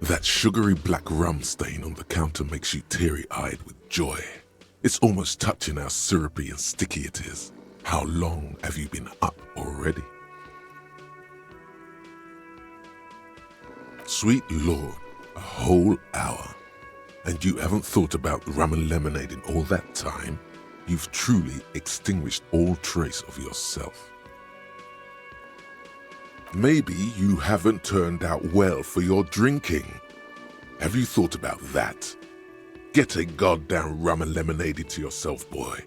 That sugary black rum stain on the counter makes you teary-eyed with joy. It's almost touching how syrupy and sticky it is. How long have you been up already? Sweet Lord, a whole hour. And you haven't thought about rum and lemonade in all that time? You've truly extinguished all trace of yourself. Maybe you haven't turned out well for your drinking. Have you thought about that? Get a goddamn rum and lemonade into yourself, boy.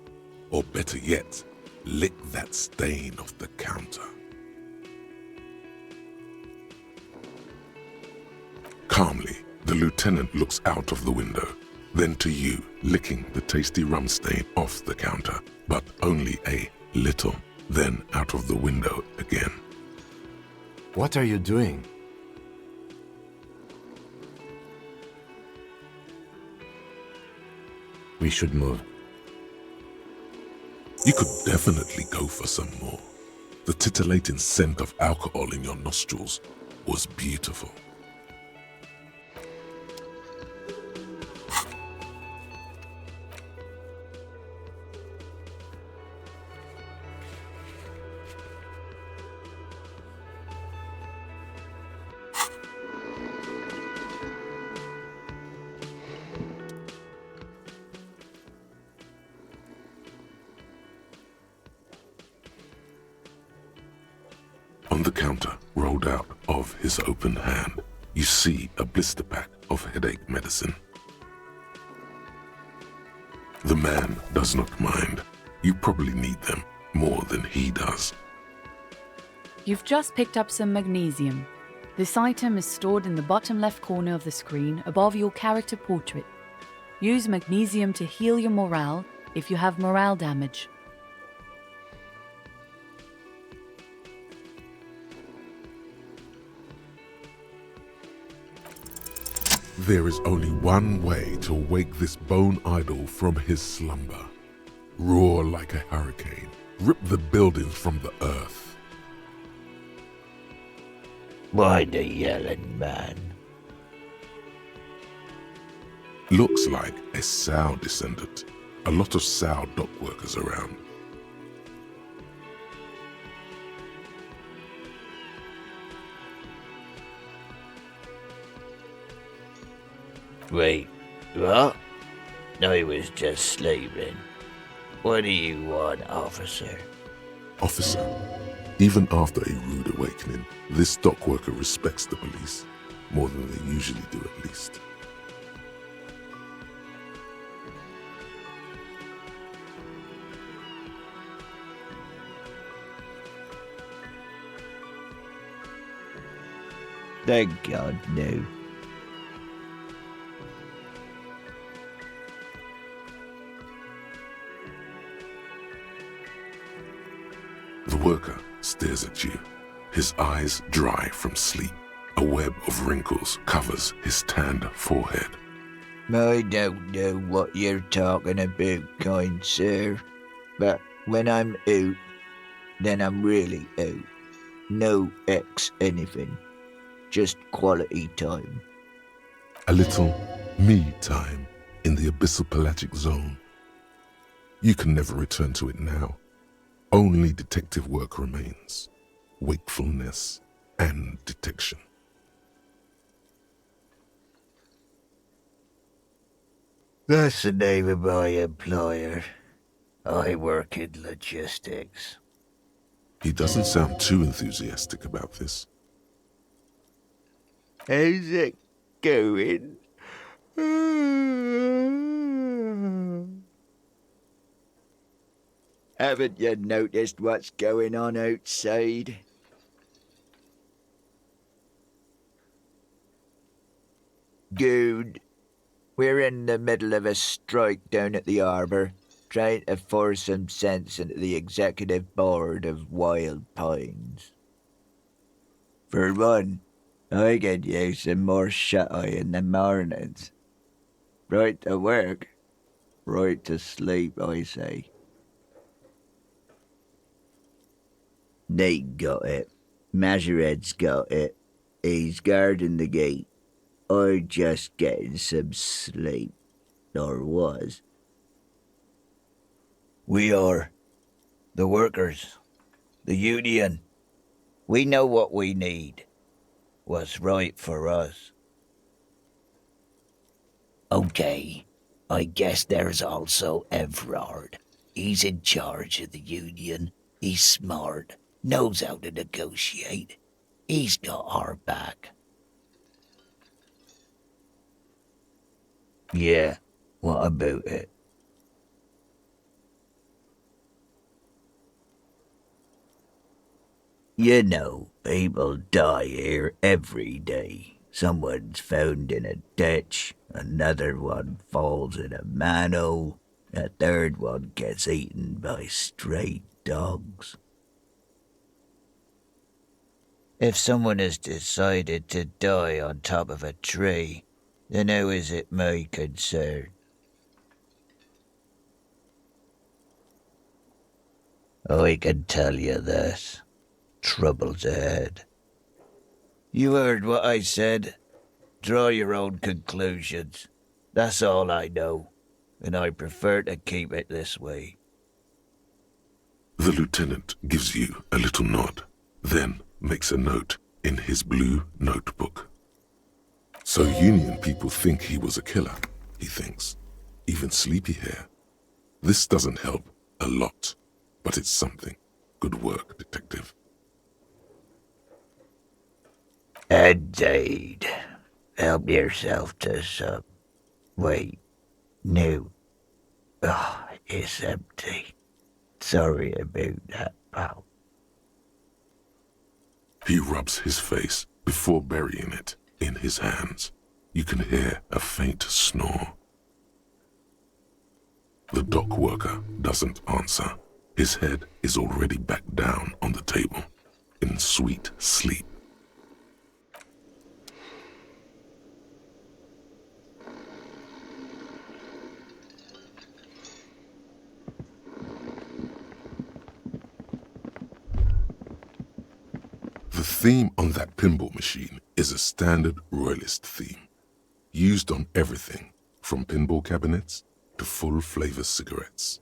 Or better yet, lick that stain off the counter. Calmly, the lieutenant looks out of the window, then to you, licking the tasty rum stain off the counter, but only a little, then out of the window again. What are you doing? We should move. You could definitely go for some more. The titillating scent of alcohol in your nostrils was beautiful. On the counter, rolled out of his open hand, you see a blister pack of headache medicine. The man does not mind. You probably need them more than he does. You've just picked up some magnesium. This item is stored in the bottom left corner of the screen above your character portrait. Use magnesium to heal your morale if you have morale damage. There is only one way to wake this bone idol from his slumber. Roar like a hurricane. Rip the buildings from the earth. Why the yelling man? Looks like a Sow descendant. A lot of Sow dock workers around. Wait, what? I was just sleeping. What do you want, officer? Officer, even after a rude awakening, this dock worker respects the police more than they usually do, at least. Thank God, no. The worker stares at you, his eyes dry from sleep. A web of wrinkles covers his tanned forehead. I don't know what you're talking about, kind sir, but when I'm out, then I'm really out. No X anything, just quality time. A little me time in the abyssal pelagic zone. You can never return to it now. Only detective work remains. Wakefulness and detection. That's the name of my employer. I work in logistics. He doesn't sound too enthusiastic about this. How's it going? Haven't you noticed what's going on outside? Dude, we're in the middle of a strike down at the harbour, trying to force some sense into the executive board of Wild Pines. For one, I could use some more shut-eye in the mornings. Right to work, right to sleep, I say. They got it. Majoret's got it. He's guarding the gate. Or just getting some sleep. Or was. We are. The workers. The union. We know what we need. What's right for us. Okay. I guess there's also Everard. He's in charge of the union. He's smart. Knows how to negotiate. He's got our back. Yeah, what about it? You know, people die here every day. Someone's found in a ditch, another one falls in a manhole, a third one gets eaten by stray dogs. If someone has decided to die on top of a tree, then how is it my concern? I can tell you this. Trouble's ahead. You heard what I said. Draw your own conclusions. That's all I know, and I prefer to keep it this way. The lieutenant gives you a little nod, then makes a note in his blue notebook. So Union people think he was a killer, he thinks. Even sleepy hair. This doesn't help a lot, but it's something. Good work, detective. Indeed. Help yourself to some. Wait. No. Oh, it's empty. Sorry about that, pal. He rubs his face before burying it in his hands. You can hear a faint snore. The dock worker doesn't answer. His head is already back down on the table, in sweet sleep. The theme on that pinball machine is a standard royalist theme, used on everything from pinball cabinets to full-flavor cigarettes.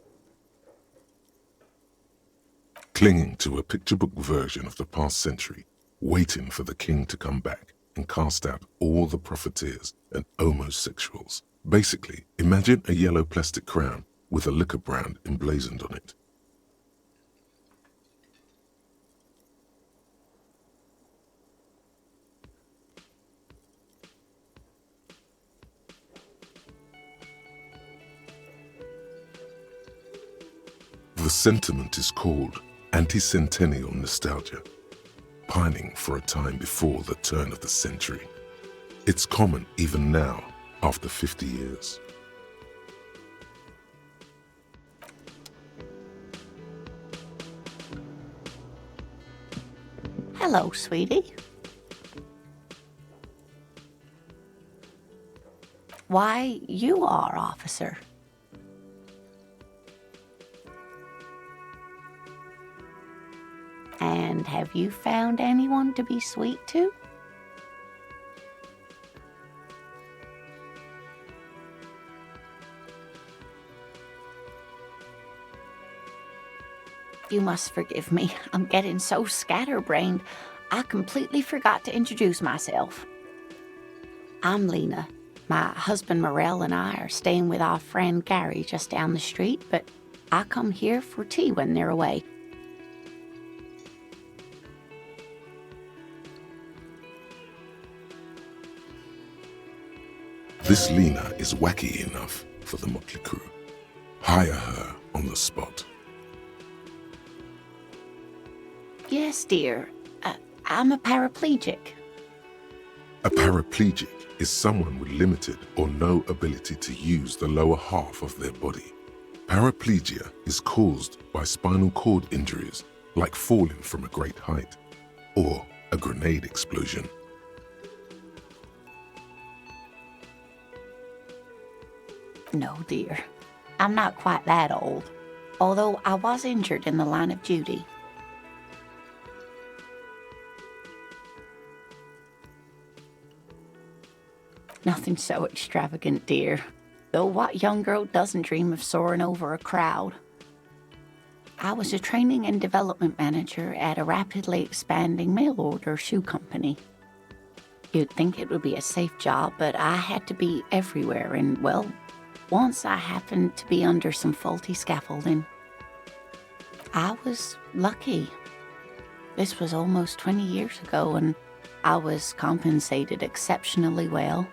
Clinging to a picture-book version of the past century, waiting for the king to come back and cast out all the profiteers and homosexuals. Basically, imagine a yellow plastic crown with a liquor brand emblazoned on it. The sentiment is called anti-centennial nostalgia, pining for a time before the turn of the century. It's common even now, after 50 years. Hello, sweetie. Why, you are, officer. And have you found anyone to be sweet to? You must forgive me. I'm getting so scatterbrained, I completely forgot to introduce myself. I'm Lena. My husband Morel and I are staying with our friend Gary just down the street, but I come here for tea when they're away. This Lena is wacky enough for the motley crew. Hire her on the spot. Yes, dear. I'm a paraplegic. A paraplegic is someone with limited or no ability to use the lower half of their body. Paraplegia is caused by spinal cord injuries like falling from a great height or a grenade explosion. No, dear. I'm not quite that old, although I was injured in the line of duty. nothing so extravagant, dear. Though what young girl doesn't dream of soaring over a crowd? I was a training and development manager at a rapidly expanding mail-order shoe company. You'd think it would be a safe job, but I had to be everywhere, and, well, once I happened to be under some faulty scaffolding. I was lucky. This was almost 20 years ago, and I was compensated exceptionally well.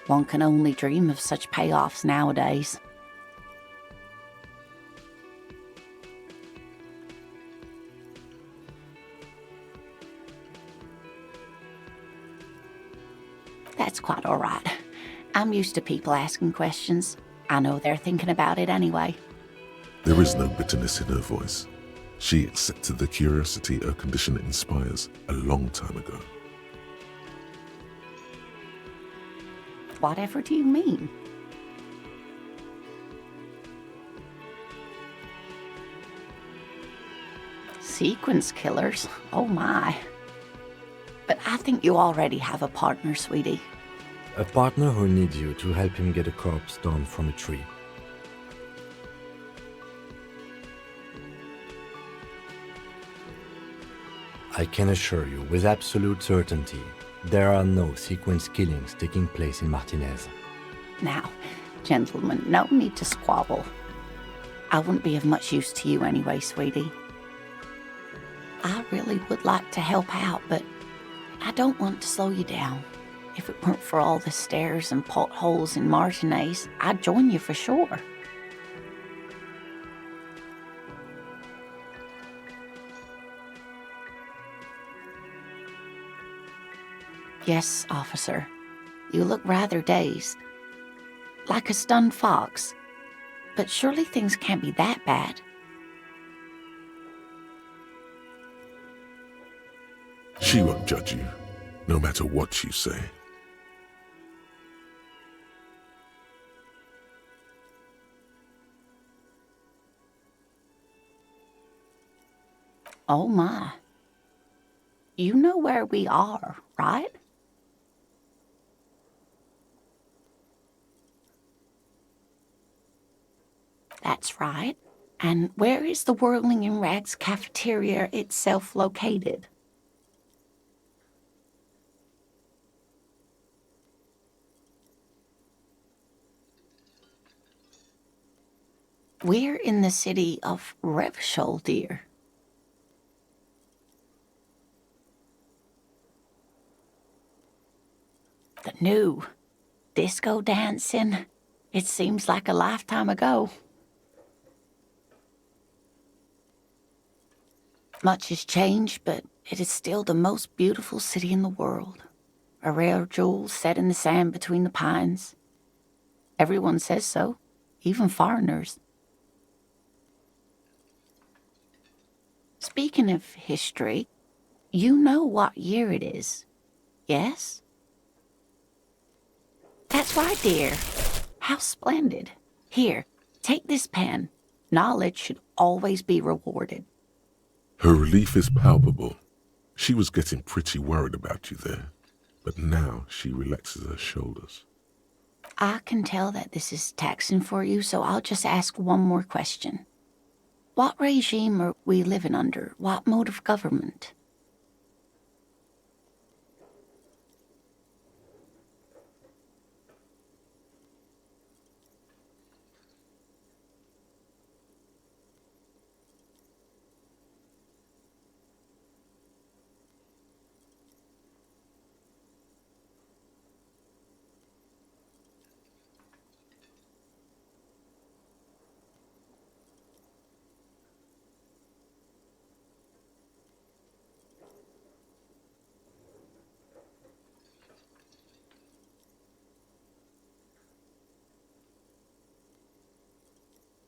One can only dream of such payoffs nowadays. That's quite all right. I'm used to people asking questions. I know they're thinking about it anyway. There is no bitterness in her voice. She accepted the curiosity her condition inspires a long time ago. Whatever do you mean? Sequence killers? Oh my. But I think you already have a partner, sweetie. A partner who needs you to help him get a corpse down from a tree. I can assure you with absolute certainty, there are no sequence killings taking place in Martinez. Now, gentlemen, no need to squabble. I wouldn't be of much use to you anyway, sweetie. I really would like to help out, but I don't want to slow you down. If it weren't for all the stairs and potholes in Martinez, I'd join you for sure. Yes, officer. You look rather dazed. Like a stunned fox. But surely things can't be that bad. She won't judge you, no matter what you say. Oh my. You know where we are, right? That's right. And where is the Whirling in Rags cafeteria itself located? We're in the city of Revachol, dear. The new disco dancing. It seems like a lifetime ago. Much has changed, but it is still the most beautiful city in the world. A rare jewel set in the sand between the pines. Everyone says so, even foreigners. Speaking of history, you know what year it is, yes? That's right, dear. How splendid. Here, take this pen. Knowledge should always be rewarded. Her relief is palpable. She was getting pretty worried about you there, but now she relaxes her shoulders. I can tell that this is taxing for you, so I'll just ask one more question. What regime are we living under? What mode of government?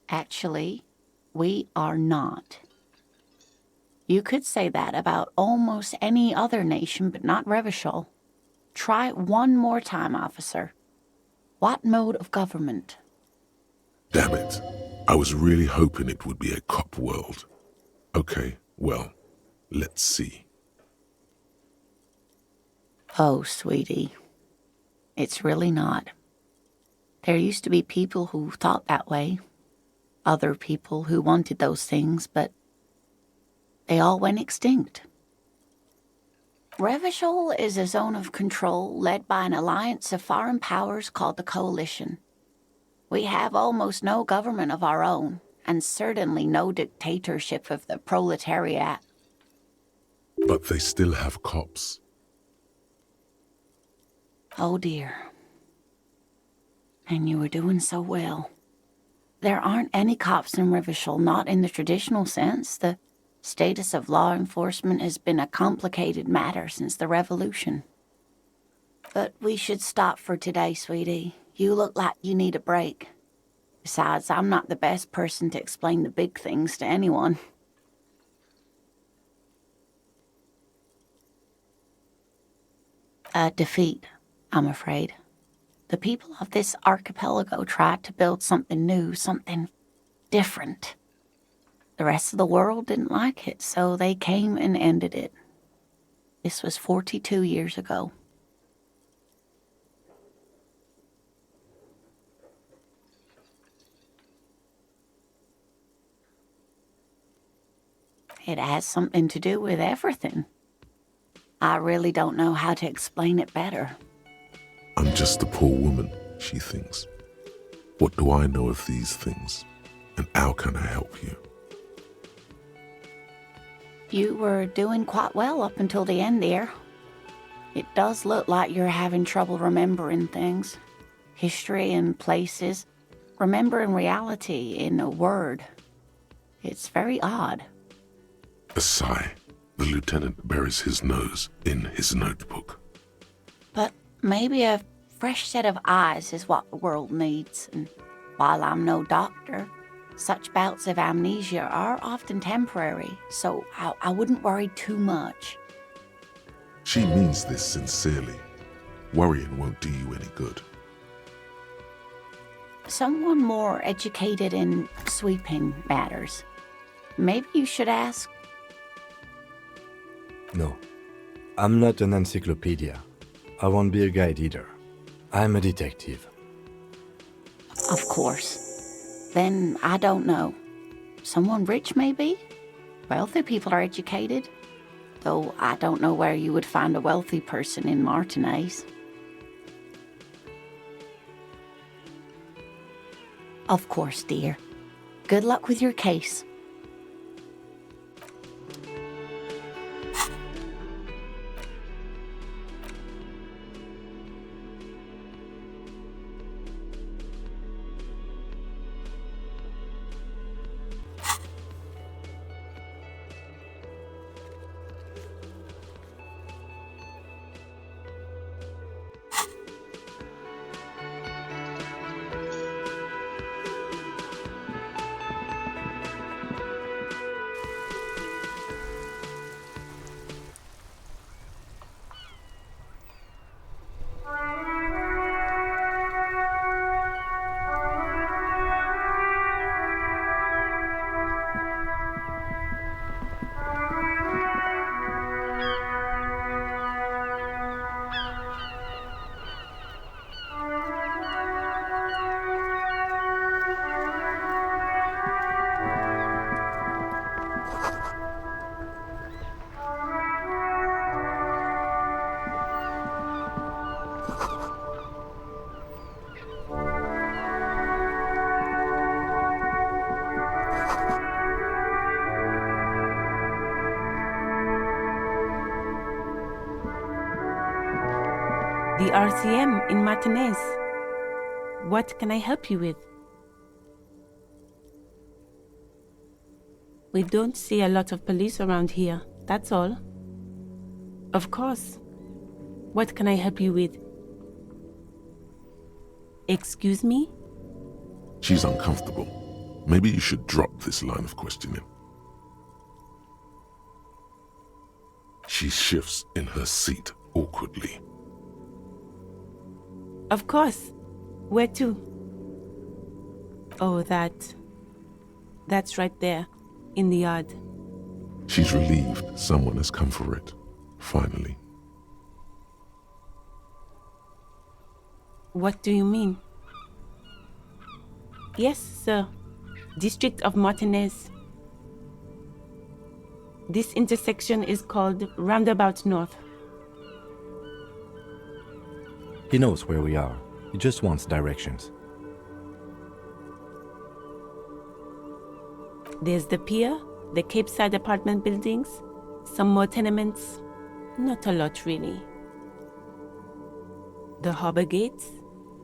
Actually, we are not. You could say that about almost any other nation, but not Revachol. Try it one more time, officer. What mode of government? Damn it. I was really hoping it would be a cop world. Okay, well, let's see. Oh, sweetie. It's really not. There used to be people who thought that way. Other people who wanted those things, but they all went extinct. Revachol is a zone of control led by an alliance of foreign powers called the Coalition. We have almost no government of our own, and certainly no dictatorship of the proletariat. But they still have cops. Oh dear. And you were doing so well. There aren't any cops in Revachol, not in the traditional sense. The status of law enforcement has been a complicated matter since the revolution. But we should stop for today, sweetie. You look like you need a break. Besides, I'm not the best person to explain the big things to anyone. A defeat, I'm afraid. The people of this archipelago tried to build something new, something different. The rest of the world didn't like it, so they came and ended it. This was 42 years ago. It has something to do with everything. I really don't know how to explain it better. I'm just a poor woman, she thinks. What do I know of these things? And how can I help you? You were doing quite well up until the end there. It does look like you're having trouble remembering things. History and places. Remembering reality in a word. It's very odd. A sigh. The lieutenant buries his nose in his notebook. But maybe a fresh set of eyes is what the world needs. And while I'm no doctor, such bouts of amnesia are often temporary, so I wouldn't worry too much. She means this sincerely. Worrying won't do you any good. Someone more educated in sweeping matters. Maybe you should ask. No, I'm not an encyclopedia. I won't be a guide either. I'm a detective. Of course. Then I don't know. Someone rich, maybe? Wealthy people are educated. Though I don't know where you would find a wealthy person in Martinez. Of course, dear. Good luck with your case. The RCM in Martinez. What can I help you with? We don't see a lot of police around here, that's all. Of course. What can I help you with? Excuse me? She's uncomfortable. Maybe you should drop this line of questioning. She shifts in her seat awkwardly. Of course. Where to? Oh, that's right there, in the yard. She's relieved someone has come for it, finally. What do you mean? Yes, sir. District of Martinez. This intersection is called Roundabout North. He knows where we are. He just wants directions. There's the pier, the Cape Side apartment buildings, some more tenements. Not a lot, really. The harbor gates,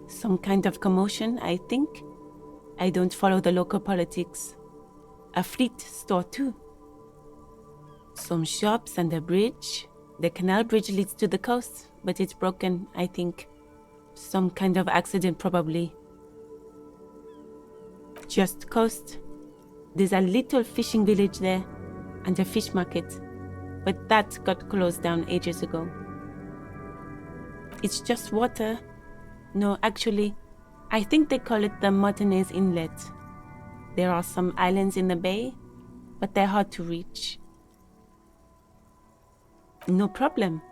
some kind of commotion, I think. I don't follow the local politics. A fleet store, too. Some shops and a bridge. The canal bridge leads to the coast, but it's broken, I think. Some kind of accident, probably. Just coast. There's a little fishing village there, and a fish market, but that got closed down ages ago. It's just water. No, actually, I think they call it the Martinez Inlet. There are some islands in the bay, but they're hard to reach. No problem.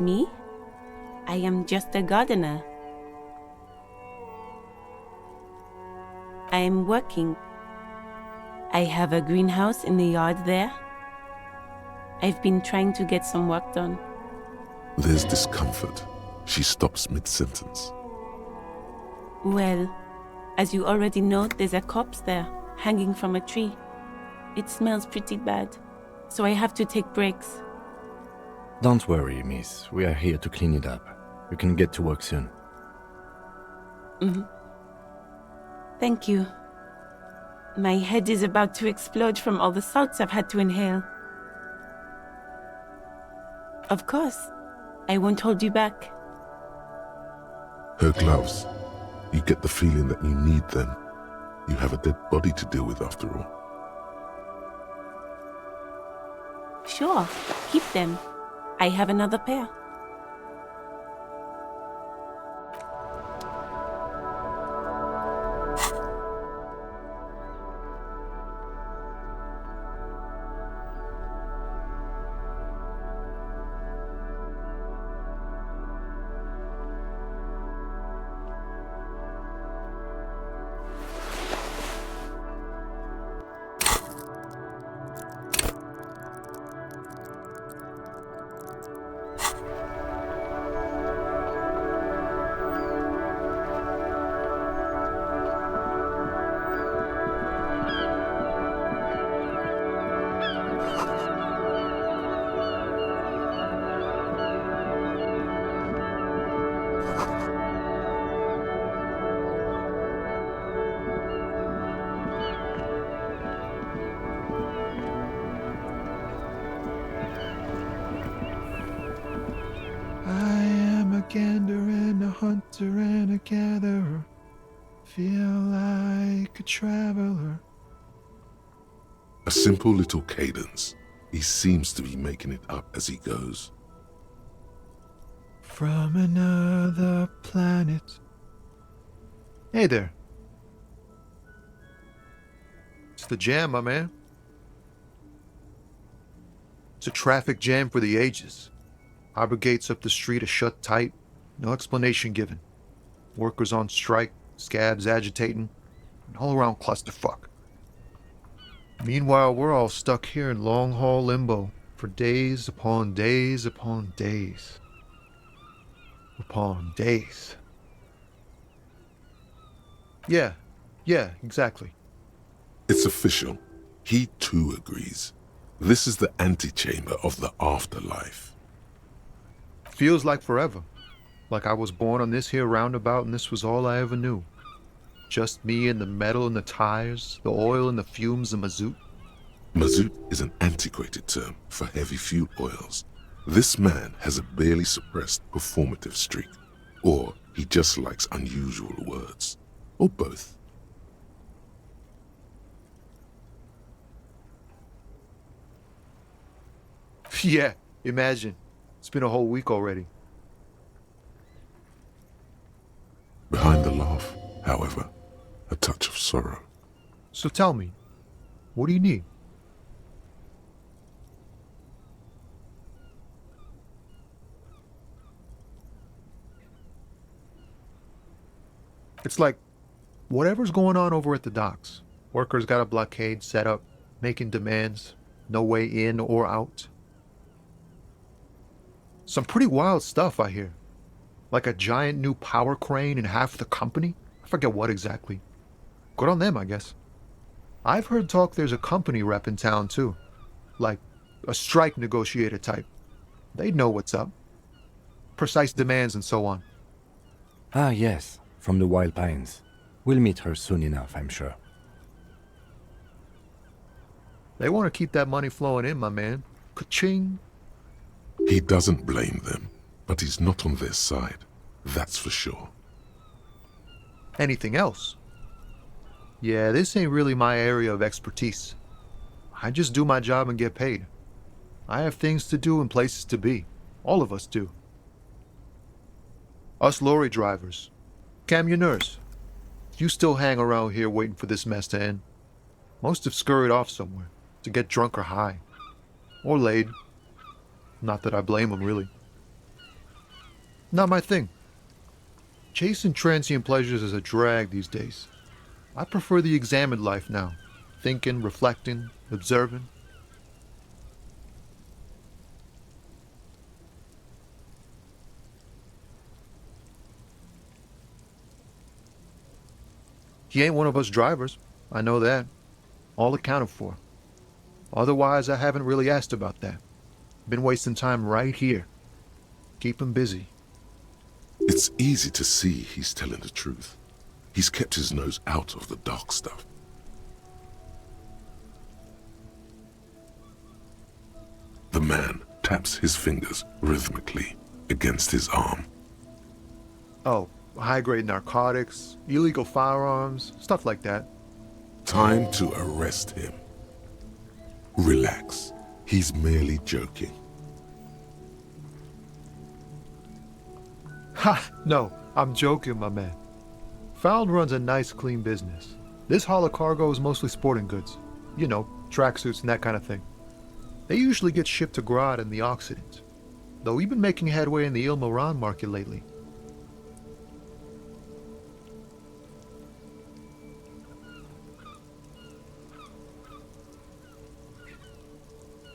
Me? I am just a gardener. I am working. I have a greenhouse in the yard there. I've been trying to get some work done. There's discomfort. She stops mid-sentence. Well, as you already know, there's a corpse there, hanging from a tree. It smells pretty bad, so I have to take breaks. Don't worry, miss. We are here to clean it up. You can get to work soon. Thank you. My head is about to explode from all the salts I've had to inhale. Of course. I won't hold you back. Her gloves. You get the feeling that you need them. You have a dead body to deal with after all. Sure, keep them. I have another pair. I am a gander and a hunter and a gatherer. Feel like a traveler. A simple little cadence. He seems to be making it up as he goes. From another planet. Hey there. It's the jam, my man. It's a traffic jam for the ages. Harbor gates up the street are shut tight. No explanation given. Workers on strike, scabs agitating, an all-around clusterfuck. Meanwhile, we're all stuck here in long-haul limbo for days upon days upon days. Upon days. Yeah, exactly. It's official. He too agrees. This is the antechamber of the afterlife. Feels like forever. Like I was born on this here roundabout and this was all I ever knew. Just me and the metal and the tires, the oil and the fumes of mazout. Mazout is an antiquated term for heavy fuel oils. This man has a barely suppressed performative streak. Or he just likes unusual words. Or both. Yeah, imagine. It's been a whole week already. Behind the laugh, however, a touch of sorrow. So tell me, what do you need? It's like whatever's going on over at the docks. Workers got a blockade set up, making demands, no way in or out. Some pretty wild stuff, I hear. Like a giant new power crane in half the company? I forget what exactly. Good on them, I guess. I've heard talk there's a company rep in town, too. Like a strike negotiator type. They'd know what's up. Precise demands and so on. Ah, yes, from the Wild Pines. We'll meet her soon enough, I'm sure. They want to keep that money flowing in, my man. Ka-ching. He doesn't blame them, but he's not on their side. That's for sure. Anything else? Yeah, this ain't really my area of expertise. I just do my job and get paid. I have things to do and places to be. All of us do. Us lorry drivers. Camionneurs. You still hang around here waiting for this mess to end. Most have scurried off somewhere to get drunk or high. Or laid. Not that I blame them, really. Not my thing. Chasing transient pleasures is a drag these days. I prefer the examined life now. Thinking, reflecting, observing. He ain't one of us drivers. I know that. All accounted for. Otherwise, I haven't really asked about that. Been wasting time right here. Keep him busy. It's easy to see he's telling the truth. He's kept his nose out of the dark stuff. The man taps his fingers rhythmically against his arm. Oh, high-grade narcotics, illegal firearms, stuff like that. Time to arrest him. Relax. He's merely joking. Ha! No, I'm joking, my man. Found runs a nice, clean business. This haul of cargo is mostly sporting goods. You know, tracksuits and that kind of thing. They usually get shipped to Grad and the Occident. Though we've been making headway in the Il Moran market lately.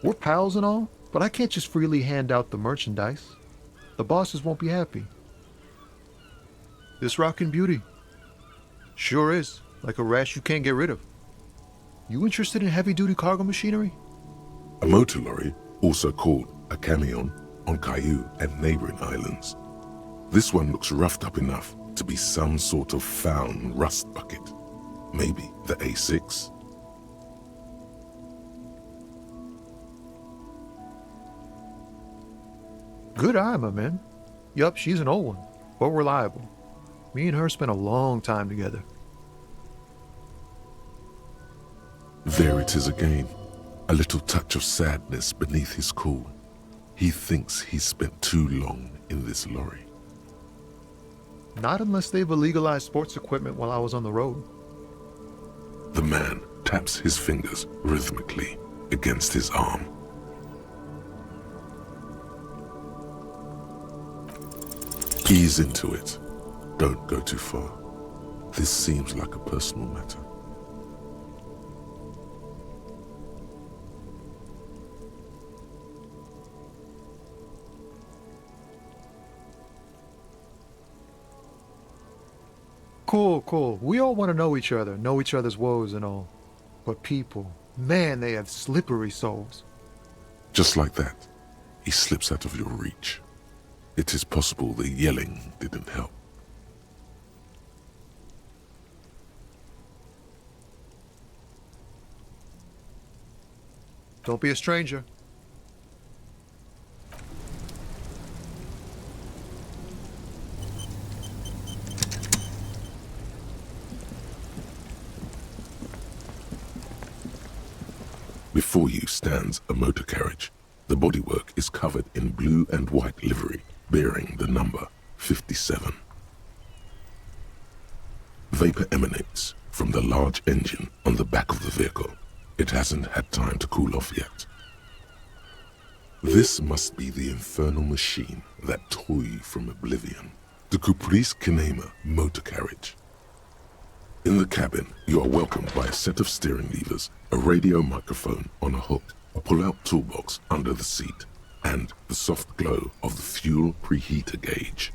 We're pals and all, but I can't just freely hand out the merchandise. The bosses won't be happy. This rockin' beauty. Sure is, like a rash you can't get rid of. You interested in heavy-duty cargo machinery? A motor lorry, also called a camion, on Caillou and neighboring islands. This one looks roughed up enough to be some sort of found rust bucket. Maybe the A6. Good eye, my man. Yup, she's an old one, but reliable. Me and her spent a long time together. There it is again. A little touch of sadness beneath his cool. He thinks he's spent too long in this lorry. Not unless they've illegalized sports equipment while I was on the road. The man taps his fingers rhythmically against his arm. Ease into it. Don't go too far. This seems like a personal matter. Cool. We all want to know each other, know each other's woes and all. But people, man, they have slippery souls. Just like that, he slips out of your reach. It is possible the yelling didn't help. Don't be a stranger. Before you stands a motor carriage. The bodywork is covered in blue and white livery, bearing the number 57. Vapor emanates from the large engine on the back of the vehicle. It hasn't had time to cool off yet. This must be the infernal machine that tore you from oblivion. The Caprice Kinema motor carriage. In the cabin, you are welcomed by a set of steering levers, a radio microphone on a hook, a pull-out toolbox under the seat, and the soft glow of the fuel preheater gauge.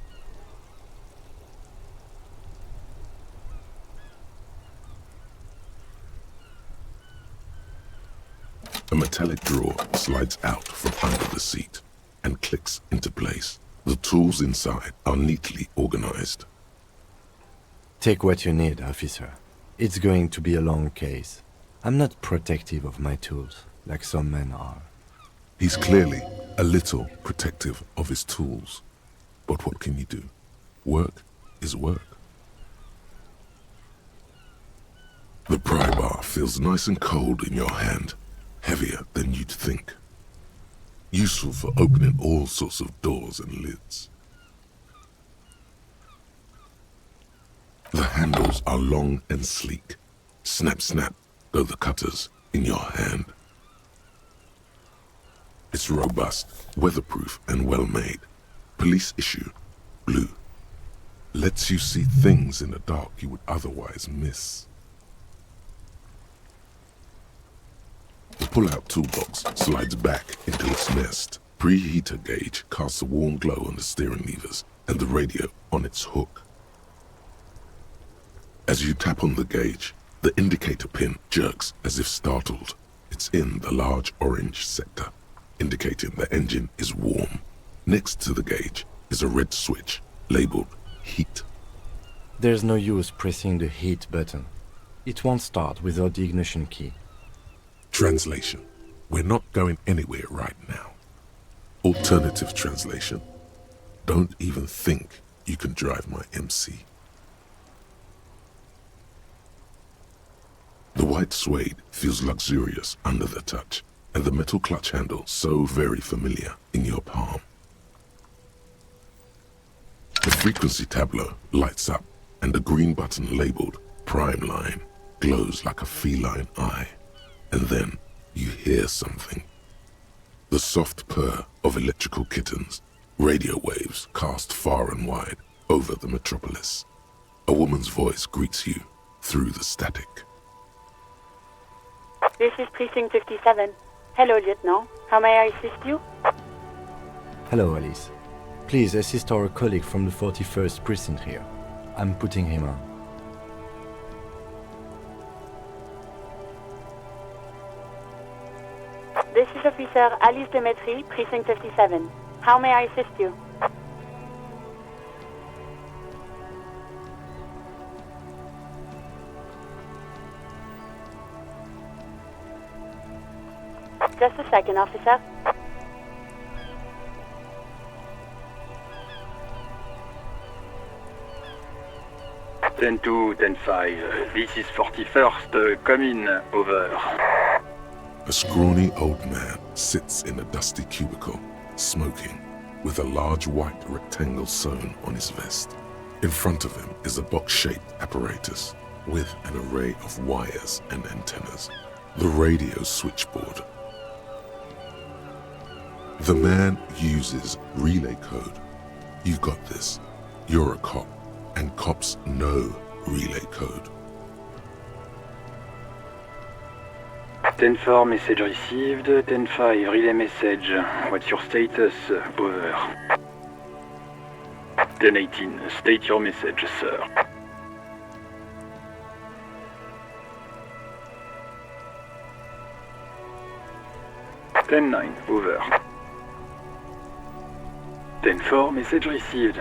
A metallic drawer slides out from under the seat and clicks into place. The tools inside are neatly organized. Take what you need, officer. It's going to be a long case. I'm not protective of my tools, like some men are. He's clearly a little protective of his tools. But what can you do? Work is work. The pry bar feels nice and cold in your hand, heavier than you'd think. Useful for opening all sorts of doors and lids. The handles are long and sleek. Snap, snap go the cutters in your hand. It's robust, weatherproof, and well-made. Police issue, blue. Lets you see things in the dark you would otherwise miss. The pull-out toolbox slides back into its nest. Preheater gauge casts a warm glow on the steering levers and the radio on its hook. As you tap on the gauge, the indicator pin jerks as if startled. It's in the large orange sector, indicating the engine is warm. Next to the gauge is a red switch labeled heat. There's no use pressing the heat button. It won't start without the ignition key. Translation: we're not going anywhere right now. Alternative translation: don't even think you can drive my MC. The white suede feels luxurious under the touch, and the metal clutch handle so very familiar in your palm. The frequency tableau lights up, and the green button labeled Prime Line glows like a feline eye. And then you hear something. The soft purr of electrical kittens, radio waves cast far and wide over the metropolis. A woman's voice greets you through the static. This is Precinct 57. Hello, Lieutenant. How may I assist you? Hello, Alice. Please assist our colleague from the 41st precinct here. I'm putting him on. This is Officer Alice Demetri, Precinct 57. How may I assist you? Just a second, officer. Ten 2, 10-5. This is 41st. Come in. Over. A scrawny old man sits in a dusty cubicle, smoking, with a large white rectangle sewn on his vest. In front of him is a box-shaped apparatus with an array of wires and antennas. The radio switchboard. The man uses relay code. You've got this. You're a cop, and cops know relay code. 10-4, message received. 10-5, relay message. What's your status? Over. 10-18, state your message, sir. 10-9, over. 10-4, message received.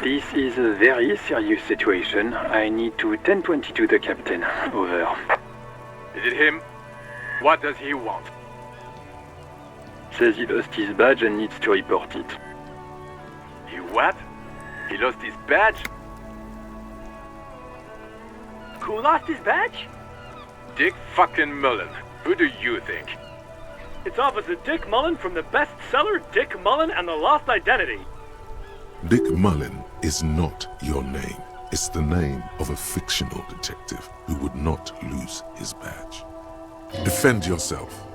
This is a very serious situation. I need to 10-22 the captain. Over. Is it him? What does he want? Says he lost his badge and needs to report it. He what? He lost his badge? Who lost his badge? Dick fucking Mullen. Who do you think? It's Officer Dick Mullen from the bestseller Dick Mullen and the Lost Identity. Dick Mullen is not your name. It's the name of a fictional detective who would not lose his badge. Defend yourself.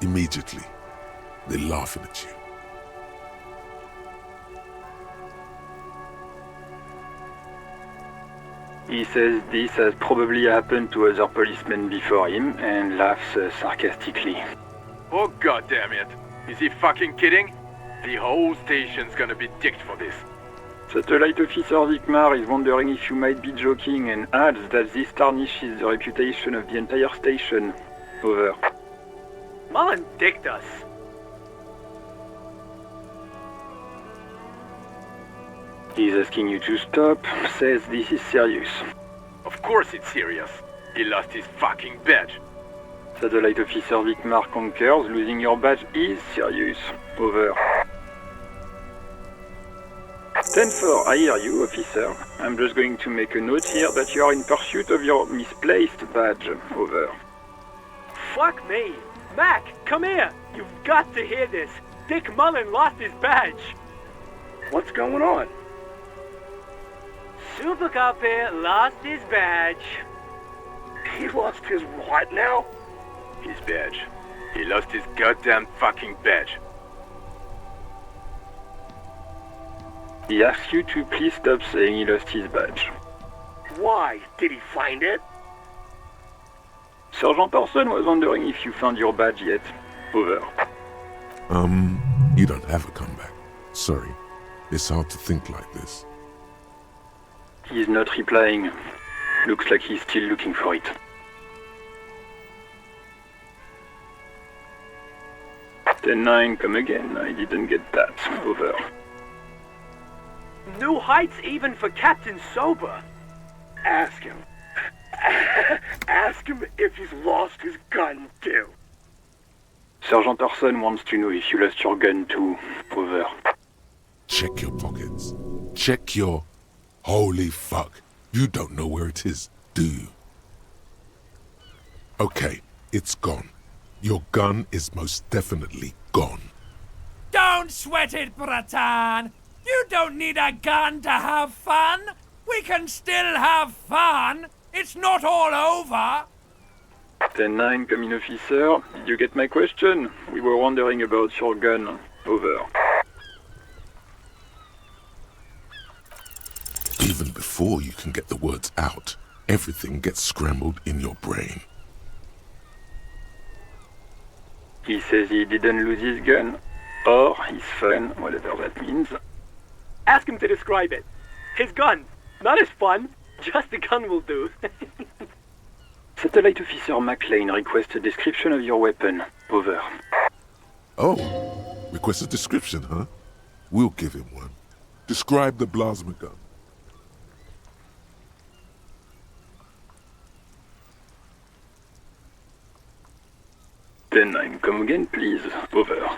Immediately. They're laughing at you. He says this has probably happened to other policemen before him and laughs sarcastically. Oh goddamn it! Is he fucking kidding? The whole station's gonna be dicked for this. Satellite Officer Vikmar is wondering if you might be joking and adds that this tarnishes the reputation of the entire station. Over. Mullen dicked us. He's asking you to stop, says this is serious. Of course it's serious. He lost his fucking badge. Satellite Officer Vikmar concurs, losing your badge is serious. Over. 10-4, I hear you, officer. I'm just going to make a note here that you are in pursuit of your misplaced badge. Over. Fuck me. Mac, come here. You've got to hear this. Dick Mullen lost his badge. What's going on? Super Cop here lost his badge. He lost his what now? His badge. He lost his goddamn fucking badge. He asks you to please stop saying he lost his badge. Why? Did he find it? Sergeant Orson was wondering if you found your badge yet. Over. You don't have a comeback. Sorry. It's hard to think like this. He's not replying. Looks like he's still looking for it. 10-9, come again. I didn't get that. Over. New heights even for Captain Sober. Ask him. Ask him if he's lost his gun too. Sergeant Orson wants to know if you lost your gun too. Over. Check your pockets. Check your... Holy fuck. You don't know where it is, do you? Okay, it's gone. Your gun is most definitely gone. Don't sweat it, Bratan. You don't need a gun to have fun. We can still have fun. It's not all over. 10-9, come in, officer. Did you get my question? We were wondering about your gun. Over. Even before you can get the words out, everything gets scrambled in your brain. He says he didn't lose his gun. Or his fun, whatever that means. Ask him to describe it. His gun. Not his fun. Just the gun will do. Satellite Officer McLean requests a description of your weapon. Over. Oh, request a description, huh? We'll give him one. Describe the plasma gun. Then I'm come again, please. Over.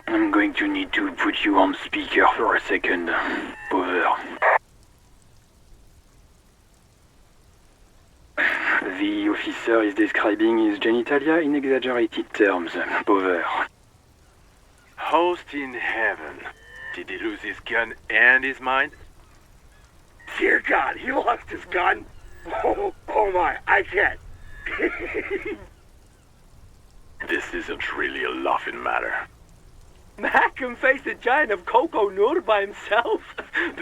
I'm going to need to put you on speaker for a second. Over. The officer is describing his genitalia in exaggerated terms. Over. Host in heaven. Did he lose his gun and his mind? Dear God, he lost his gun? Oh my, I can't. This isn't really a laughing matter. Mac can face a giant of Coco Nur by himself,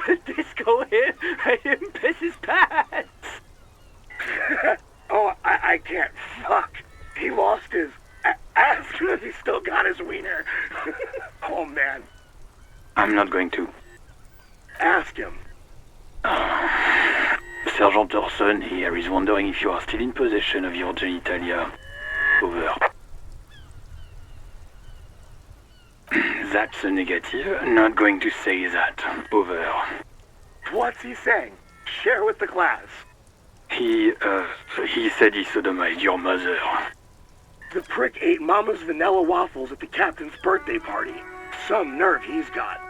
but Disco here made him piss his pants. Oh, I can't. Fuck. He lost his... Ask him if he still got his wiener. Oh, man. I'm not going to. Ask him. Sergeant Orson here is wondering if you are still in possession of your genitalia. Over. That's a negative. Not going to say that. Over. What's he saying? Share with the class. He said he sodomized your mother. The prick ate Mama's vanilla waffles at the captain's birthday party. Some nerve he's got.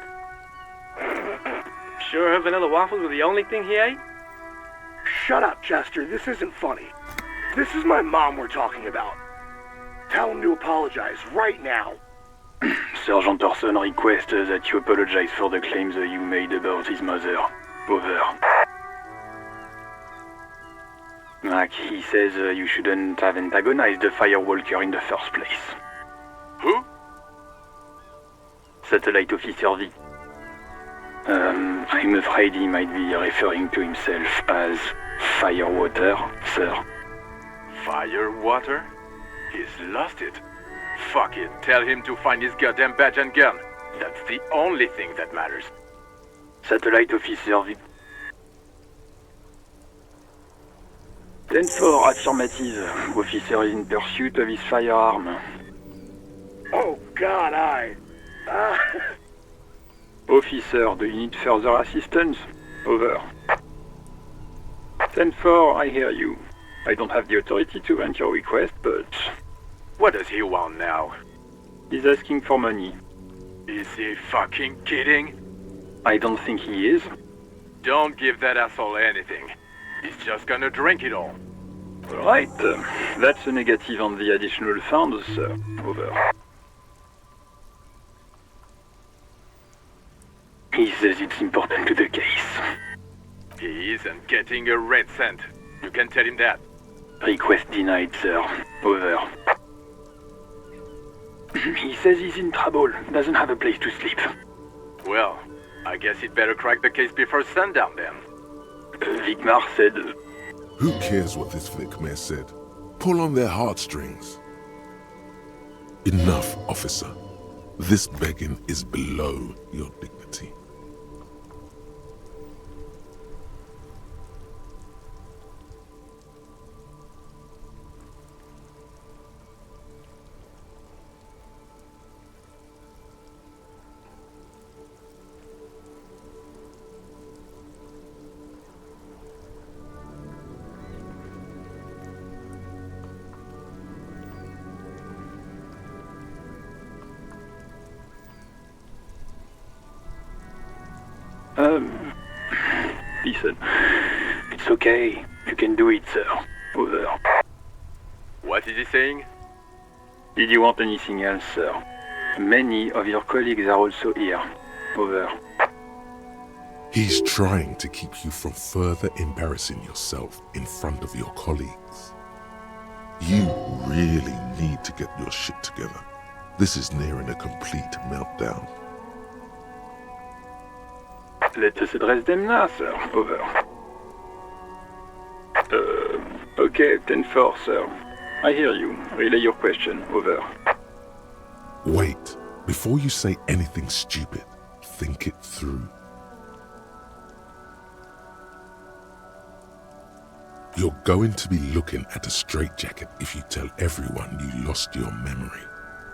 Sure her vanilla waffles were the only thing he ate? Shut up, Chester. This isn't funny. This is my mom we're talking about. Tell him to apologize right now. Sergeant Orson requests that you apologize for the claims you made about his mother. Over. Mac, he says you shouldn't have antagonized the Firewalker in the first place. Who? Satellite Officer V. I'm afraid he might be referring to himself as Firewater, sir. Firewater? He's lost it. Fuck it, tell him to find his goddamn badge and gun. That's the only thing that matters. Satellite officer Vic. 10-4, affirmative. Officer is in pursuit of his firearm. Oh god, Officer, do you need further assistance? Over. 10-4, I hear you. I don't have the authority to grant your request, but... What does he want now? He's asking for money. Is he fucking kidding? I don't think he is. Don't give that asshole anything. He's just gonna drink it all. Alright, that's a negative on the additional funds, sir. Over. He says it's important to the case. He isn't getting a red cent. You can tell him that. Request denied, sir. Over. He says he's in trouble, doesn't have a place to sleep. Well, I guess he'd better crack the case before sundown then. Vicmar said... Who cares what this Vicmar said? Pull on their heartstrings. Enough, officer. This begging is below your dignity. Listen. It's okay. You can do it, sir. Over. What is he saying? Did you want anything else, sir? Many of your colleagues are also here. Over. He's trying to keep you from further embarrassing yourself in front of your colleagues. You really need to get your shit together. This is nearing a complete meltdown. Let us address them now, sir. Over. Okay, 10-4, sir. I hear you. Relay your question. Over. Wait. Before you say anything stupid, think it through. You're going to be looking at a straitjacket if you tell everyone you lost your memory.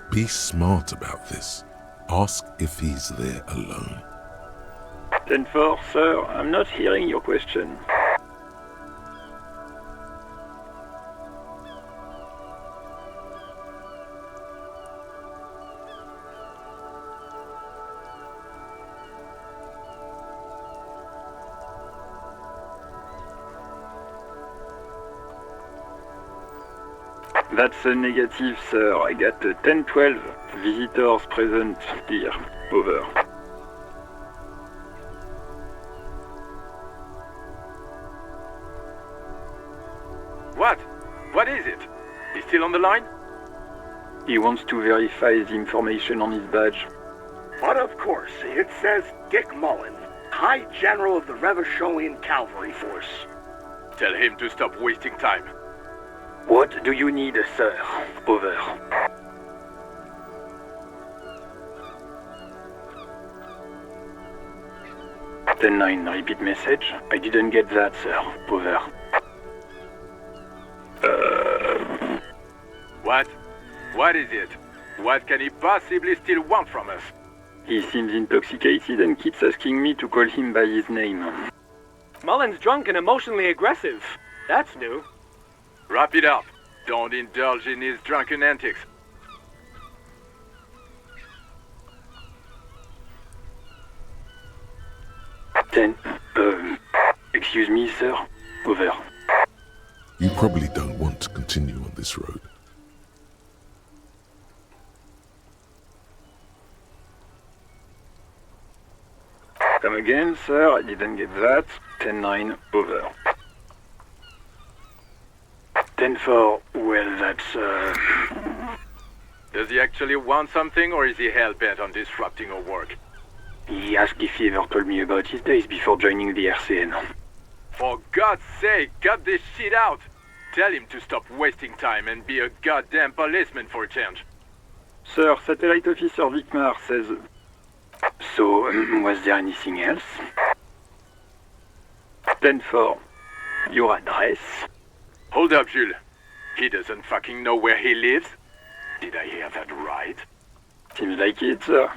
Be smart about this. Ask if he's there alone. 10-4, sir. I'm not hearing your question. That's a negative, sir. I got 10-12 visitors present here. Over. What? What is it? He's still on the line? He wants to verify the information on his badge. But of course, it says Dick Mullen, High General of the Revacholian Cavalry Force. Tell him to stop wasting time. What do you need, sir? Over. Then 9, repeat message. I didn't get that, sir. Over. What? What is it? What can he possibly still want from us? He seems intoxicated and keeps asking me to call him by his name. Mullen's drunk and emotionally aggressive. That's new. Wrap it up. Don't indulge in his drunken antics. Then, excuse me, sir. Over. You probably don't want to continue on this road. Come again, sir. I didn't get that. 10-9. Over. 10-4. Well, that's, Does he actually want something, or is he hell-bent on disrupting our work? He asked if he ever told me about his days before joining the RCN. For God's sake, cut this shit out! Tell him to stop wasting time and be a goddamn policeman for a change. Sir, Satellite Officer Vikmar says... So, was there anything else? 10-4. Your address? Hold up, Jules. He doesn't fucking know where he lives? Did I hear that right? Seems like it, sir.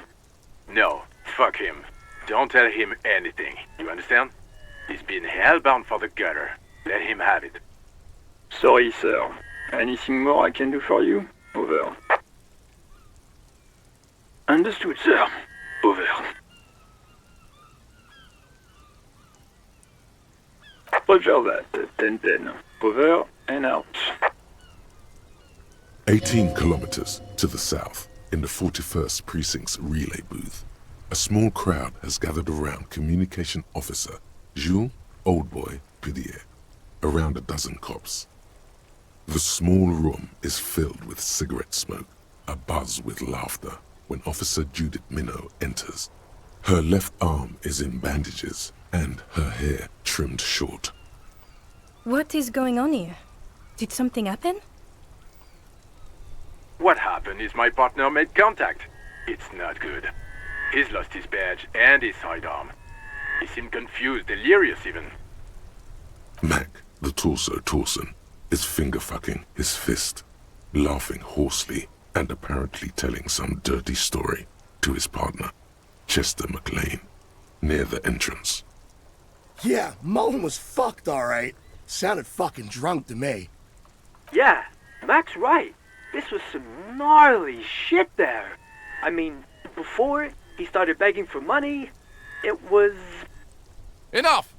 No, fuck him. Don't tell him anything, you understand? He's been hellbound for the gutter. Let him have it. Sorry, sir. Anything more I can do for you? Over. Understood, sir. Over. Roger that. 10-10. Over and out. 18 kilometers to the south, in the 41st Precinct's relay booth, a small crowd has gathered around Communication Officer Jules Oldboy Pidier, around a dozen cops. The small room is filled with cigarette smoke, abuzz with laughter, when Officer Judith Minot enters. Her left arm is in bandages and her hair trimmed short. What is going on here? Did something happen? What happened is my partner made contact. It's not good. He's lost his badge and his sidearm. He seemed confused, delirious even. Mac, the torso Torson, is finger-fucking his fist, laughing hoarsely and apparently telling some dirty story to his partner, Chester McLean, near the entrance. Yeah, Mullen was fucked, alright. Sounded fucking drunk to me. Yeah, Mac's right. This was some gnarly shit there. I mean, before he started begging for money, it was... Enough!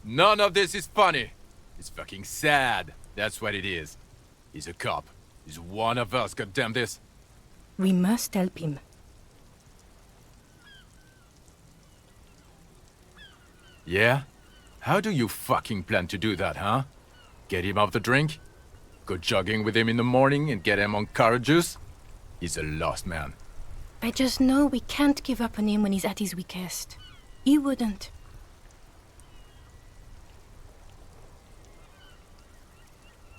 None of this is funny. It's fucking sad. That's what it is. He's a cop. He's one of us, goddamn this. We must help him. Yeah? How do you fucking plan to do that, huh? Get him off the drink? Go jogging with him in the morning and get him on carrot juice? He's a lost man. I just know we can't give up on him when he's at his weakest. He wouldn't.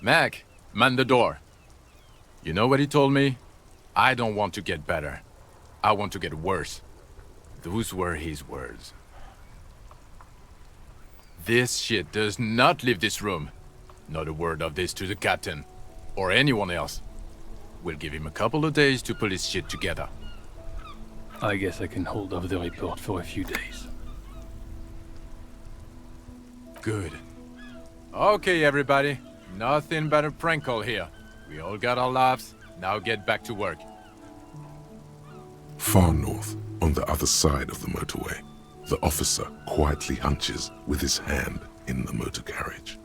Mac, man the door. You know what he told me? I don't want to get better. I want to get worse. Those were his words. This shit does not leave this room. Not a word of this to the captain, or anyone else. We'll give him a couple of days to pull his shit together. I guess I can hold off the report for a few days. Good. Okay, everybody. Nothing but a prank call here. We all got our laughs. Now get back to work. Far north, on the other side of the motorway, the officer quietly hunches with his hand in the motor carriage.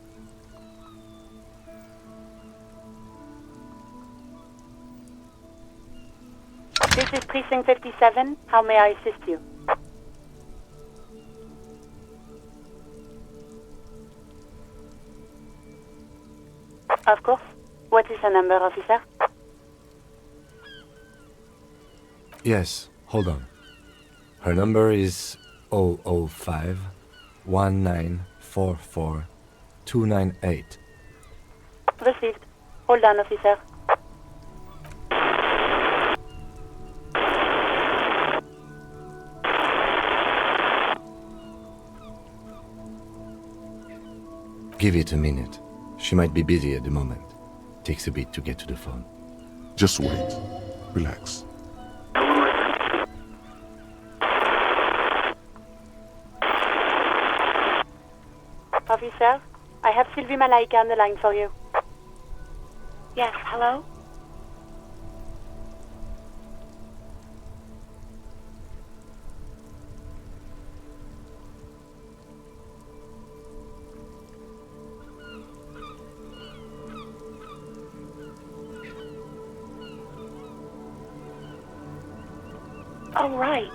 This is Precinct 57. How may I assist you? Of course. What is the number, officer? Yes, hold on. Her number is 005 1944 298. Received. Hold on, officer. Give it a minute. She might be busy at the moment. Takes a bit to get to the phone. Just wait. Relax. Officer, I have Sylvie Malaika on the line for you. Yes, hello? Oh, right.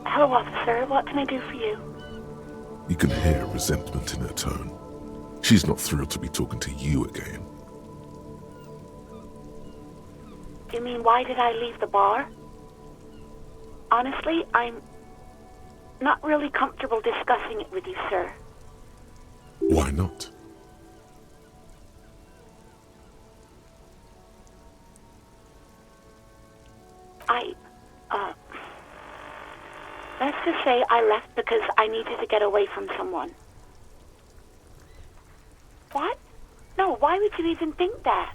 Hello, officer. What can I do for you? You can hear resentment in her tone. She's not thrilled to be talking to you again. You mean, why did I leave the bar? Honestly, I'm not really comfortable discussing it with you, sir. Why not? Let's just say I left because I needed to get away from someone. What? No, why would you even think that?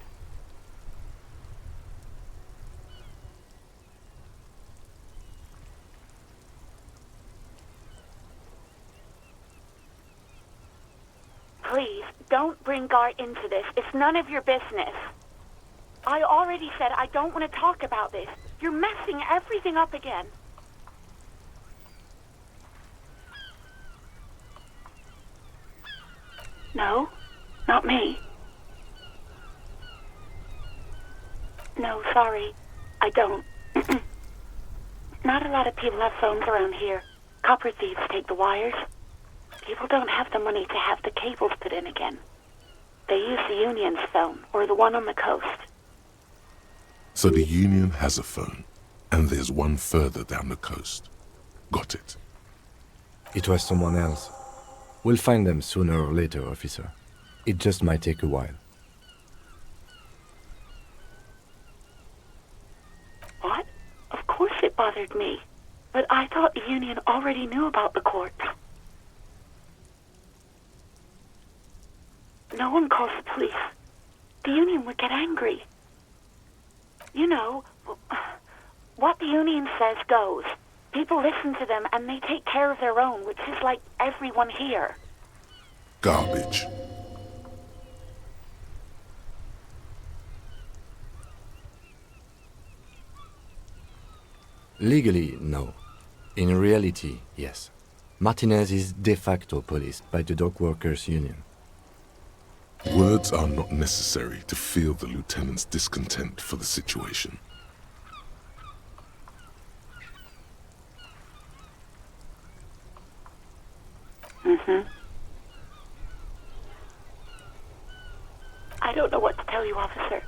Please, don't bring Gar into this. It's none of your business. I already said I don't want to talk about this. You're messing everything up again. No, not me. No, sorry. I don't. Not a lot of people have phones around here. Copper thieves take the wires. People don't have the money to have the cables put in again. They use the Union's phone, or the one on the coast. So the Union has a phone, and there's one further down the coast. Got it. It was someone else. We'll find them sooner or later, officer. It just might take a while. What? Of course it bothered me. But I thought the Union already knew about the court. No one calls the police. The Union would get angry. You know, what the Union says goes. People listen to them and they take care of their own, which is like everyone here. Garbage. Legally, no. In reality, yes. Martinez is de facto policed by the Dock Workers Union. Words are not necessary to feel the lieutenant's discontent for the situation. I don't know what to tell you, officer.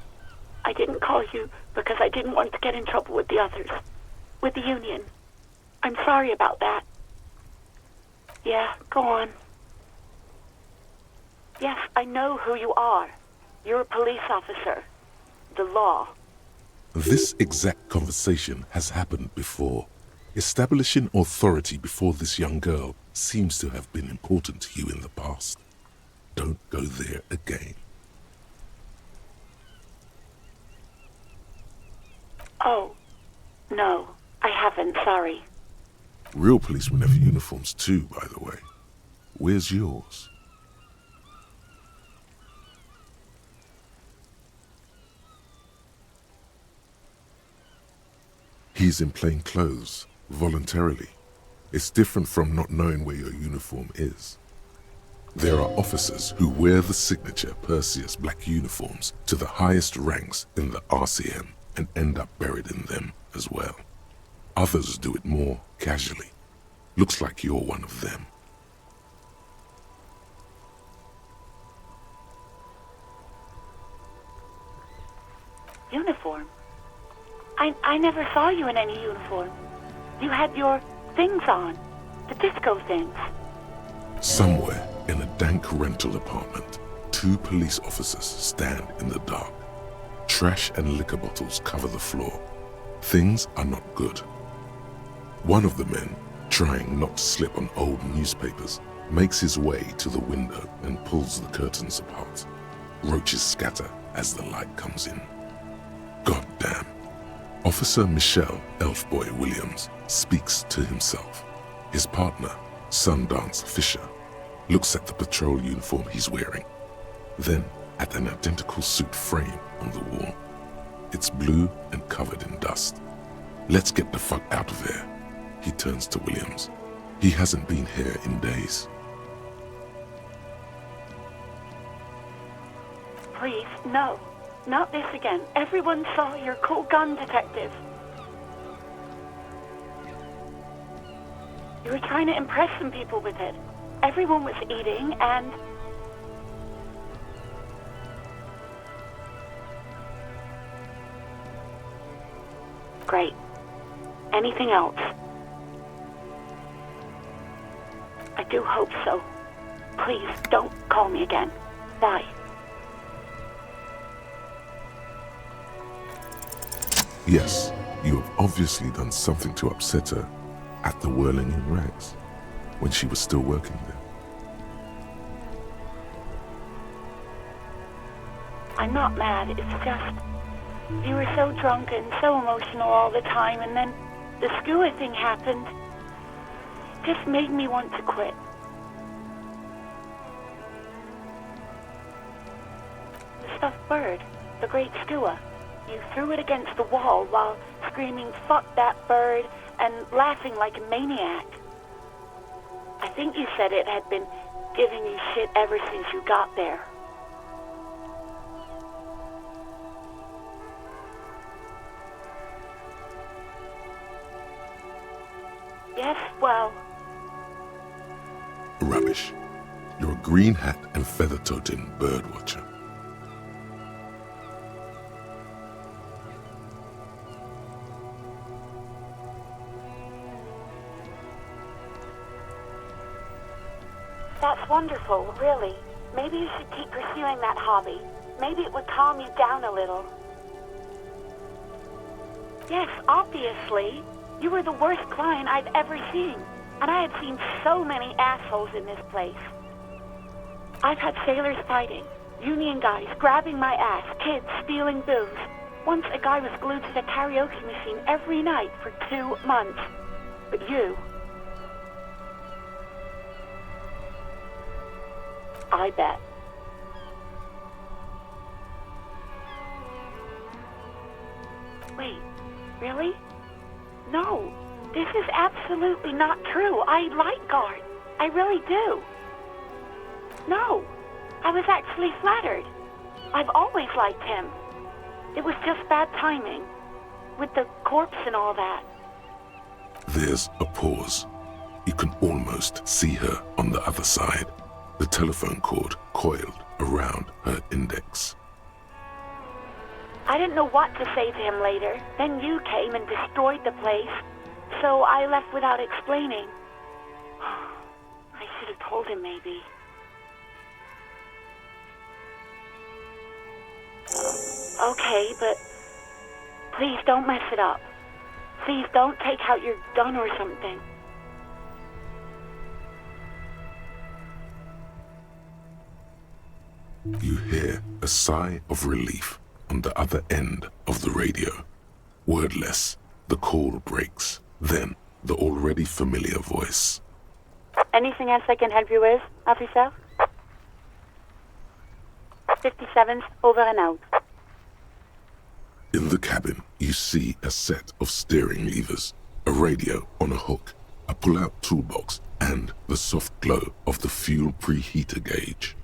I didn't call you because I didn't want to get in trouble with the others. With the Union. I'm sorry about that. Yeah, go on. Yes, I know who you are. You're a police officer. The law. This exact conversation has happened before. Establishing authority before this young girl seems to have been important to you in the past. Don't go there again. Oh, no, I haven't, sorry. Real policemen have uniforms too, by the way. Where's yours? He's in plain clothes, voluntarily. It's different from not knowing where your uniform is. There are officers who wear the signature Perseus black uniforms to the highest ranks in the RCM and end up buried in them as well. Others do it more casually. Looks like you're one of them. Uniform? I never saw you in any uniform. You had your things on. The disco things. Somewhere in a dank rental apartment, 2 police officers stand in the dark. Trash and liquor bottles cover the floor. Things are not good. One of the men, trying not to slip on old newspapers, makes his way to the window and pulls the curtains apart. Roaches scatter as the light comes in. God damn. Officer Michelle Elfboy Williams speaks to himself. His partner, Sundance Fisher, looks at the patrol uniform he's wearing, then at an identical suit frame on the wall. It's blue and covered in dust. Let's get the fuck out of here. He turns to Williams. He hasn't been here in days. Please, no. Not this again. Everyone saw your cool gun, detective. You were trying to impress some people with it. Everyone was eating and... Great. Anything else? I do hope so. Please, don't call me again. Bye. Yes, you have obviously done something to upset her at the Whirling in Rags when she was still working there. I'm not mad, it's just... You were so drunk and so emotional all the time, and then the Skua thing happened. It just made me want to quit. The stuffed bird, the great Skua. You threw it against the wall while screaming, "Fuck that bird," and laughing like a maniac. I think you said it had been giving you shit ever since you got there. Yes, well... Rubbish. You're a green hat and feather-toting bird watcher. That's wonderful, really. Maybe you should keep pursuing that hobby. Maybe it would calm you down a little. Yes, obviously. You were the worst client I've ever seen. And I had seen so many assholes in this place. I've had sailors fighting, union guys grabbing my ass, kids stealing booze. Once a guy was glued to the karaoke machine every night for 2 months. But you... I bet. Wait, really? No, this is absolutely not true. I like Guard. I really do. No, I was actually flattered. I've always liked him. It was just bad timing, with the corpse and all that. There's a pause. You can almost see her on the other side. The telephone cord coiled around her index. I didn't know what to say to him later. Then you came and destroyed the place. So I left without explaining. I should have told him, maybe. Okay, but please don't mess it up. Please don't take out your gun or something. You hear a sigh of relief on the other end of the radio. Wordless, the call breaks. Then, the already familiar voice. Anything else I can help you with, officer? 57's over and out. In the cabin, you see a set of steering levers, a radio on a hook, a pull-out toolbox, and the soft glow of the fuel preheater gauge.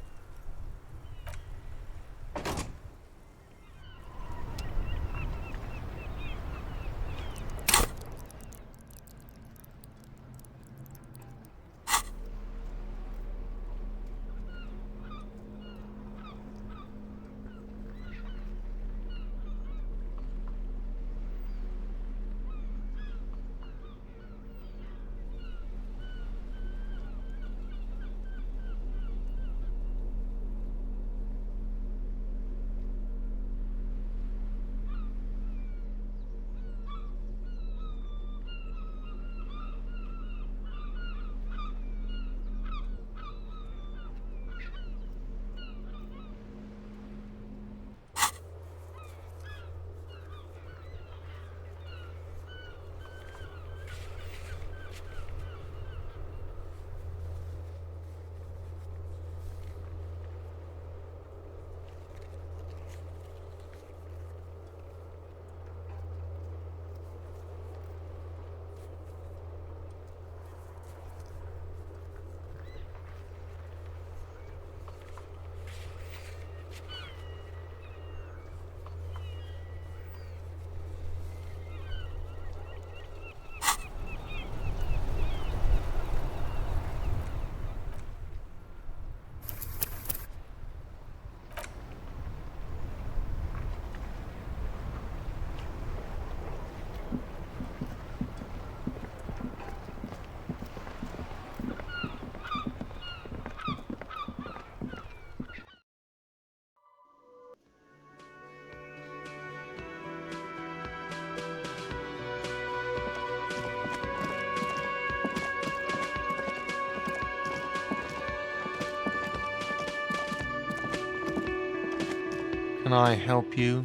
Can I help you?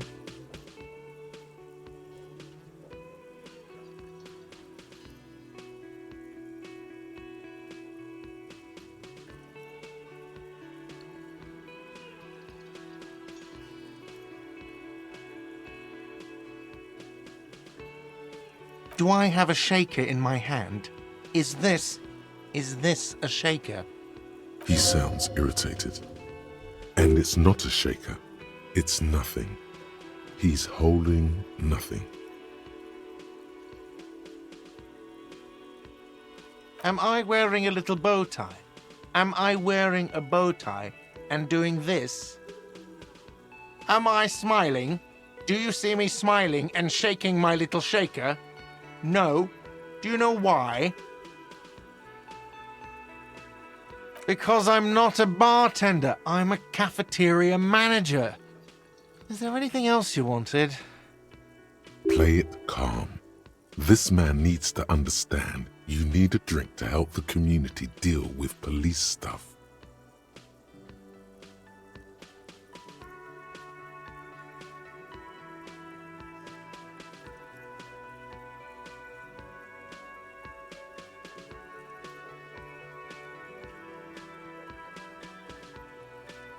Do I have a shaker in my hand? Is this a shaker? He sounds irritated. And it's not a shaker. It's nothing. He's holding nothing. Am I wearing a little bow tie? Am I wearing a bow tie and doing this? Am I smiling? Do you see me smiling and shaking my little shaker? No. Do you know why? Because I'm not a bartender. I'm a cafeteria manager. Is there anything else you wanted? Play it calm. This man needs to understand you need a drink to help the community deal with police stuff.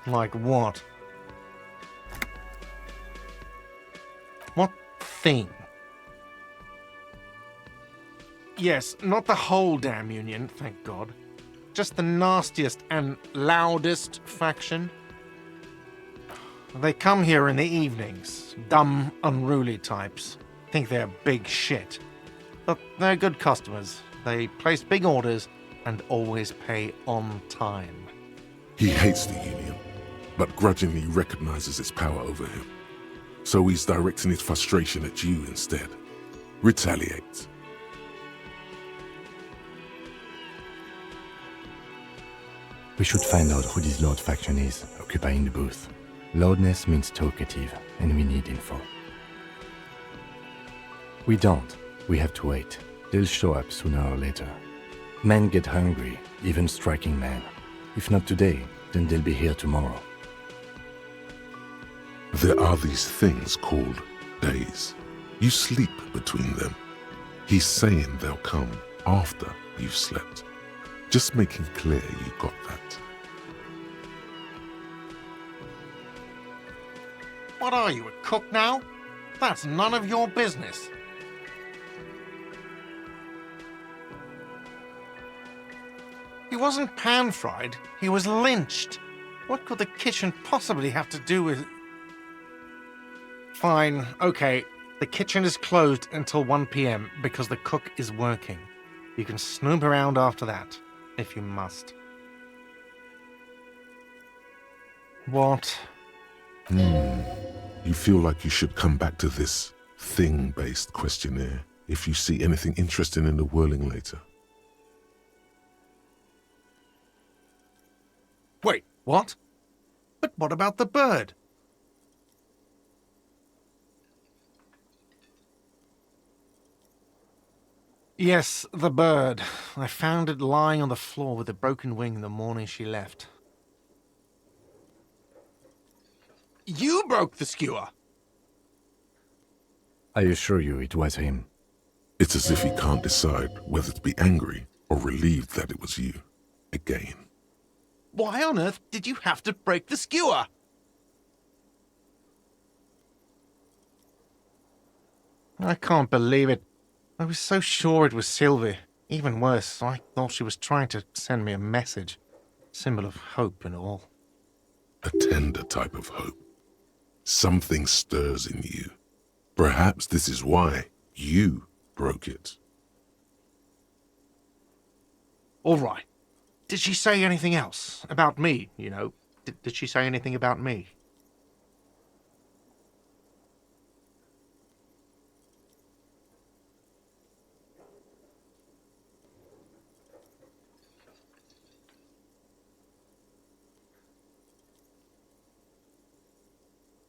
Like what? What thing? Yes, not the whole damn union, thank God. Just the nastiest and loudest faction. They come here in the evenings. Dumb, unruly types. Think they're big shit. But they're good customers. They place big orders and always pay on time. He hates the union, but grudgingly recognizes its power over him. So he's directing his frustration at you instead. Retaliate. We should find out who this Lord faction is, occupying the booth. Loudness means talkative, and we need info. We don't. We have to wait. They'll show up sooner or later. Men get hungry, even striking men. If not today, then they'll be here tomorrow. There are these things called days. You sleep between them. He's saying they'll come after you've slept. Just making clear you got that. What are you, a cook now? That's none of your business. He wasn't pan-fried, he was lynched. What could the kitchen possibly have to do with... Fine, okay. The kitchen is closed until 1 p.m. because the cook is working. You can snoop around after that, if you must. What? You feel like you should come back to this thing-based questionnaire if you see anything interesting in the whirling later. Wait, what? But what about the bird? Yes, the bird. I found it lying on the floor with a broken wing the morning she left. You broke the skewer! I assure you it was him. It's as if he can't decide whether to be angry or relieved that it was you. Again. Why on earth did you have to break the skewer? I can't believe it. I was so sure it was Sylvie. Even worse, I thought she was trying to send me a message. Symbol of hope and all. A tender type of hope. Something stirs in you. Perhaps this is why you broke it. All right. Did she say anything else? About me, you know? Did she say anything about me?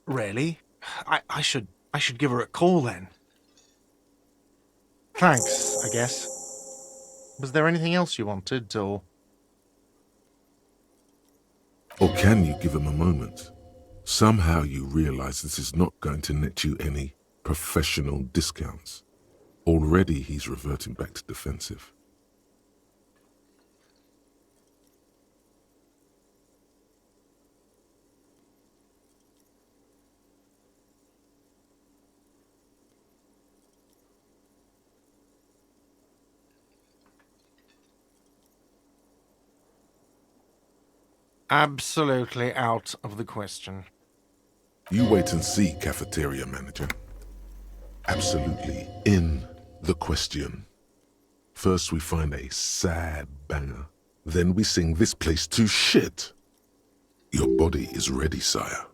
Really? I should give her a call then. Thanks, I guess. Was there anything else you wanted, or... Or can you give him a moment? Somehow you realize this is not going to net you any professional discounts. Already he's reverting back to defensive. Absolutely out of the question. You wait and see, cafeteria manager. Absolutely in the question. First we find a sad banger. Then we sing this place to shit. Your body is ready, sire.